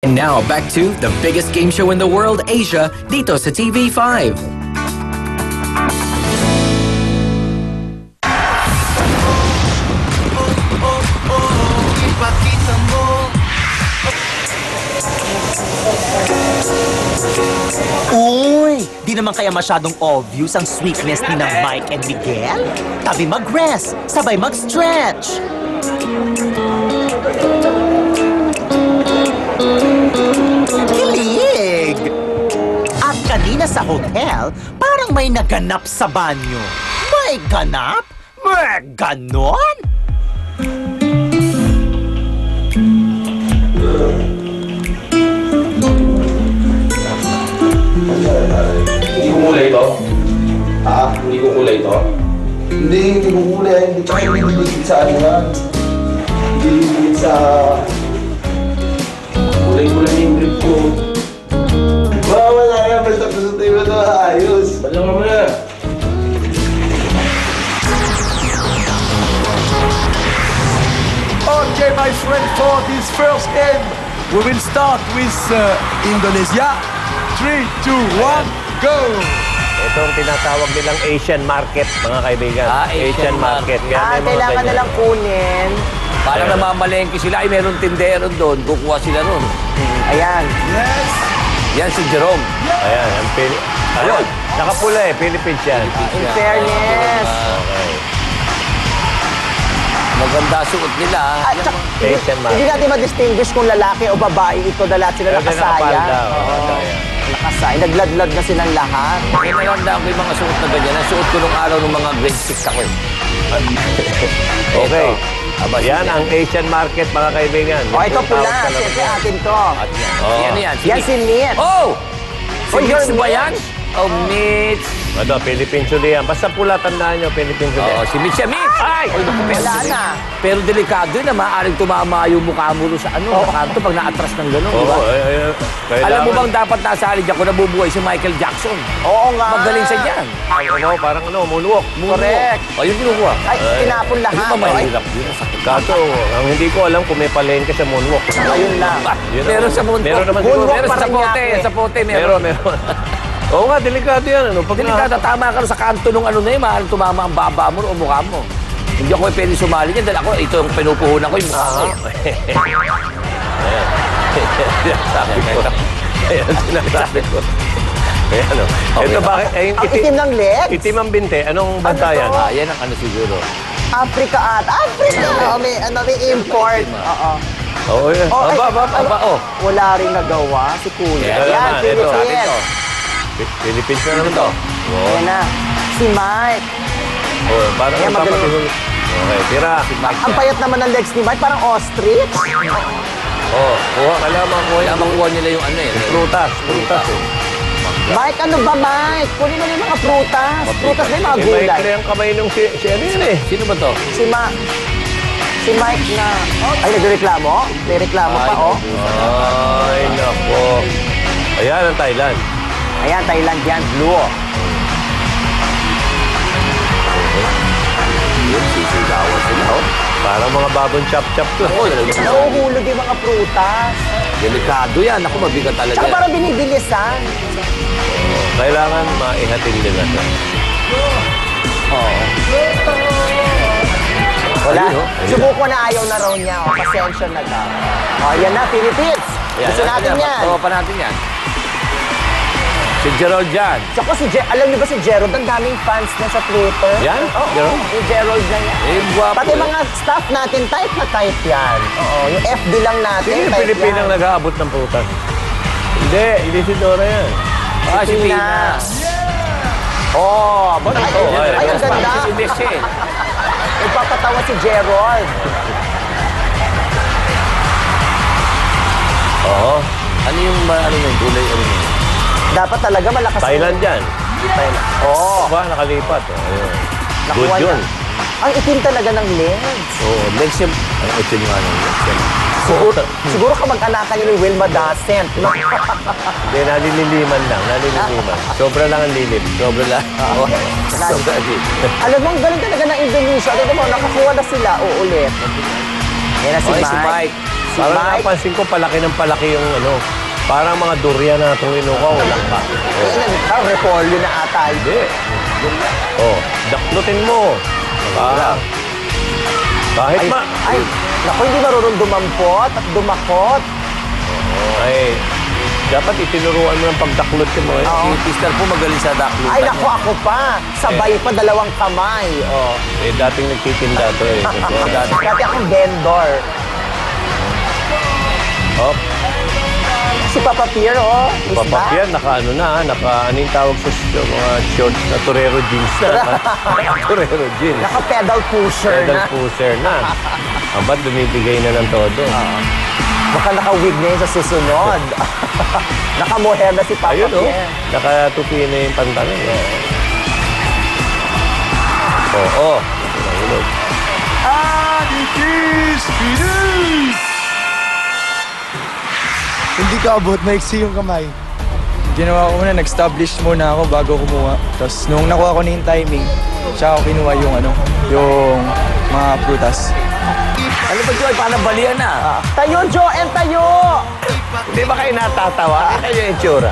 And now, back to the biggest game show in the world, Asia, dito sa TV5. Uy! Di naman kaya masyadong obvious ang sweetness ni ng Mike and Miguel? Tabi mag-rest, sabay mag-stretch. Kilig! At kanina sa hotel, parang may naganap sa banyo. May ganap? May ganon? Hindi ko kulay ito? Ha? Hindi ko kulay ito? Hindi ko kulay. Hindi ko hinihilig sa ano nga. Hindi hinihilig sa... Kulay-kulay yung grip ko. Wala yan. Basta tayo mo ito ayos. Balang mo na. Okay, my friend, for this first game, we will start with Indonesia. 3, 2, 1, go! Ito ang tinatawag nilang Asian market, mga kaibigan. Asian market. Kailangan na lang kunin. Parang namamalengke sila, ay meron tindero doon, kukuha sila doon. Ayan. Yes! Yan si Jerome. Ayan, ang Ayun, nakapula eh, Philippines yan. In fairness. Okay. Maganda suot nila. At saka, Asian market. hindi natin ma-distinguish kung lalaki o babae ito. Lahat sila Pero nakasaya. nakapalda, Nakasaya. Nagladlad na silang lahat. Kinalanda ko yung mga suot na ganyan. Suot ko nung araw ng mga grade 6 ako eh. Okay. Aba, Yan ang Asian market, mga kaibigan. O, ito pula. Tawag talaga Siyempre yan. atin to. At yan. Oh. Yan. Yan si Nit. Oh! Si Oh, Mitch you're ba Mitch? yan? Oh, Mitch. Ano, Philippines uli yan. Basta pula, tandaan nyo, Philippines uli. Oo, si Mitch yan. Mitch! Ay! Wala na. Pero delikado yun na maaaring tumama yung mukha mo sa sa kanto pag na-atras ng gano'n, di ba? Alam mo bang dapat nasa alig ako nabubuhay si Michael Jackson? Oo nga. Magaling siya dyan. Parang moonwalk. Correct. O, yung kinukuha. Ay, tinapon lahat. Ano ba mahirap yun? Sakit. Kaso, ang hindi ko alam kung may palengke sa moonwalk. Ayun lang. Meron sa mundo. Meron naman siguro. Meron sa Paranaque. pote, meron. Meron. Oo nga, delikado yan. Ano? Pag Delikado, tama ka sa kanto nung ano na yun, maaaring tumama ang baba mo o mukha mo. Hindi ako pwede sumali niyan dahil ako, ito yung pinupuhunan ko yung mukha ko. Sabi ko. Ayan, sinasabi ko. Ayan, o. Ito bakit? Ang itim ng legs. Itim ang binte. Anong banta yan? Ah, yan ang ano siguro. Africa at Africa. May import. Oo. Oo, yan. Oh, ay, Aba, oh. Wala rin nagawa si Kuya. Ito Yan, naman, ito. Philippines. Philippines na naman to. Ayan na. Si Mike. Oh, parang Ayan, magaling. nagpapatihol. Okay, tira. Ang payat naman ng legs ni Mike, parang ostrich. Oh, kuha ka lamang. Kaya makuha nila yung ano eh. Prutas eh. Mike, ano ba Mike? Kunin mo na yung mga prutas. Prutas na yung mga Eh, gulay. maikli ang kamay nung si ano yun eh. Sino ba to? Si Mike na... Ay, nagreklamo? May reklamo pa, oh. Ay, nako. Ayan ang Thailand. Ayan, Thailand yan, blue, oh. Sisigawan sila, oh. Parang mga babon chop-chop to. Oh, Nahuhulog yung mga prutas. delikado yan. Ako, mabigat talaga Tsaka yan. parang binibilisan. Kailangan maihatid nila siya. Wala. Ayun, oh. Subukan na ayaw na raw niya. Oh. Pasensya na daw. Oh, yan na, Philippines. Gusto natin yan. Oo, pa natin yan. Si Gerald yan. Tsaka alam niyo ba si Gerald, ang daming fans na sa Twitter? Yan? Oo, Gerald? yung Gerald na yan. Eh, guwapo. Pati mga staff natin, type na type yan. Oo, yung FB lang natin, Sino yung type Pilipinang yan. nag-aabot ng prutas? Hindi si Dora yan. Ah, si Pina. Oh, ay, ang ganda. Si Messi. Nagpapatawa si Gerald. Oo. Ano yung gulay, ano yun? Dapat talaga malakas. Thailand yan. Thailand. Oo. Ba, nakalipat. Ayun. Good Nakuha niya. yun. Ang itim talaga ng legs. Oo, legs yung... Ano ito yung ano? Legs yan. Siguro kamag-anakan niya ni Wilma Dasent. No? Hindi, nalililiman lang. Nalililiman. Sobra lang ang lilim. Sobra lang. Sobra din. Alam mo, ang galing talaga ng Indonesia. Tignan mo, nakakuha na sila. Uulit. Yan na si Okay, Mike. si Mike. Si si Parang Mike. napansin ko palaki ng palaki yung ano. Parang mga durian na itong inukaw. Walang pa. Parang repolyo na ata. Hindi. Oh, daklutin mo. Kahit Ay, naku, hindi marunong dumampot at dumakot. Ay, dapat itinuruan mo ng pagdaklot yung mga Si Pister po magaling sa daklutan. Ay, naku, ako pa. Sabay pa, dalawang kamay. Oh. Eh, dating nagtitinda to eh. Dati akong vendor. Oh, Si Papa Pierre, oh. Is papapyan, ano yung tawag sa mga shorts na torero jeans na. Torero jeans. Naka-pedal pusher Pedal na. pusher na. Ba't dumibigay na ng todo? Baka naka-wig na yun sa susunod. Naka-mohair na si Papa Ayun oh, Pierre. nakatupi na yung pantalon. Oo. Nahulog. And it is finished! Hindi ka abot, maiksi yung kamay. Ginawa ko muna, nag-establish muna ako bago kumuha. Tapos nung nakuha ko na yung timing, siya ako kinuha yung yung mga prutas. Ano ba, Joy? Paano balian na? Tayo, Joe, and tayo! Hindi ba kayo natatawa? Ito yung itsura.